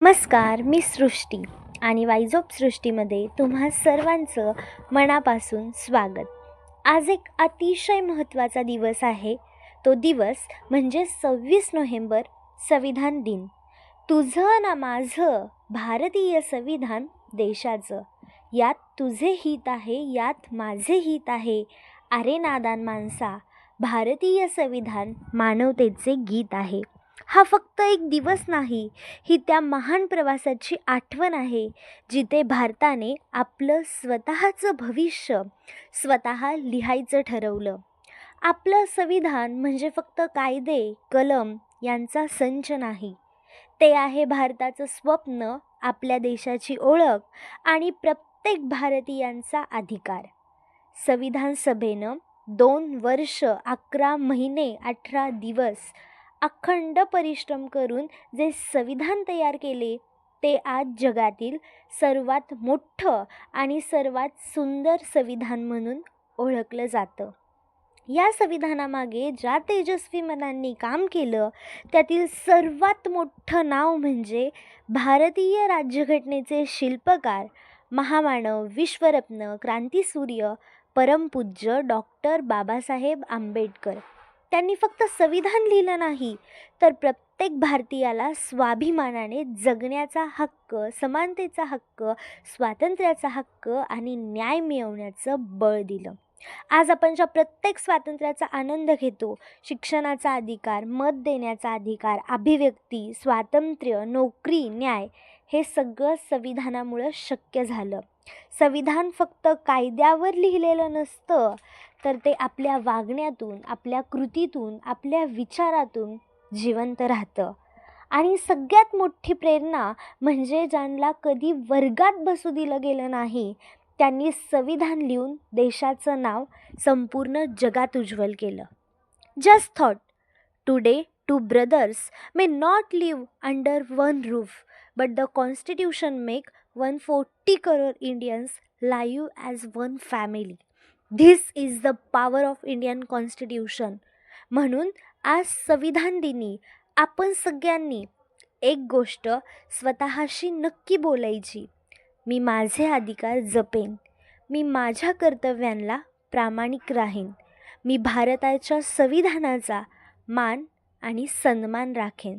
नमस्कार, मी सृष्टी आणि wise of सृष्टीमध्ये तुम्हा सर्वांचं मनापासून स्वागत. आज एक अतिशय महत्त्वाचा दिवस आहे. तो दिवस म्हणजे 26 नोव्हेंबर, संविधान दिन. तुझं ना माझं भारतीय संविधान देशाचं, यात तुझे हित आहे, यात माझे हित आहे. अरे नादान माणसा, भारतीय संविधान मानवतेचे गीत आहे. हा फक्त एक दिवस नाही, ही त्या महान प्रवासाची आठवण आहे, जिथे भारताने आपलं स्वतःचं भविष्य स्वतः लिहायचं ठरवलं. आपलं संविधान म्हणजे फक्त कायदे, कलम यांचा संच नाही. ते आहे भारताचं स्वप्न, आपल्या देशाची ओळख आणि प्रत्येक भारतीयांचा अधिकार. संविधान सभेनं 2 वर्ष 11 महिने 18 दिवस अखंड परिश्रम करून जे संविधान तयार केले, ते आज जगातील सर्वात मोठं आणि सर्वात सुंदर संविधान म्हणून ओळखलं जातं. या संविधानामागे ज्या तेजस्वी मनांनी काम केलं, त्यातील सर्वात मोठं नाव म्हणजे भारतीय राज्यघटनेचे शिल्पकार, महामानव, विश्वरत्न, क्रांतीसूर्य, परमपूज्य डॉक्टर बाबासाहेब आंबेडकर. त्यांनी फक्त संविधान लिहिलं नाही, तर प्रत्येक भारतीयाला स्वाभिमानाने जगण्याचा हक्क, समानतेचा हक्क, स्वातंत्र्याचा हक्क आणि न्याय मिळवण्याचं बळ दिलं. आज आपण ज्या प्रत्येक स्वातंत्र्याचा आनंद घेतो, शिक्षणाचा अधिकार, मत देण्याचा अधिकार, अभिव्यक्ती, स्वातंत्र्य, नोकरी, न्याय, हे सगळं संविधानामुळं शक्य झालं. संविधान फक्त कायद्यावर लिहिलेलं नसतं, तर ते आपल्या वागण्यातून, आपल्या कृतीतून, आपल्या विचारातून जिवंत राहतं. आणि सगळ्यात मोठी प्रेरणा म्हणजे ज्यांना कधी वर्गात बसू दिलं गेलं नाही, त्यांनी संविधान लिहून देशाचं नाव संपूर्ण जगात उज्ज्वल केलं. Just thought, today two brothers may not live under one roof, but the constitution make 140 crore Indians live as one family. This is the power of Indian constitution. म्हणून आज संविधान दिनी आपण सगळ्यांनी एक गोष्ट स्वतःशी नक्की बोलायची: मी माझे अधिकार जपेन, मी माझ्या कर्तव्यांना प्रामाणिक राहीन, मी भारताच्या संविधानाचा मान आणि सन्मान राखेन.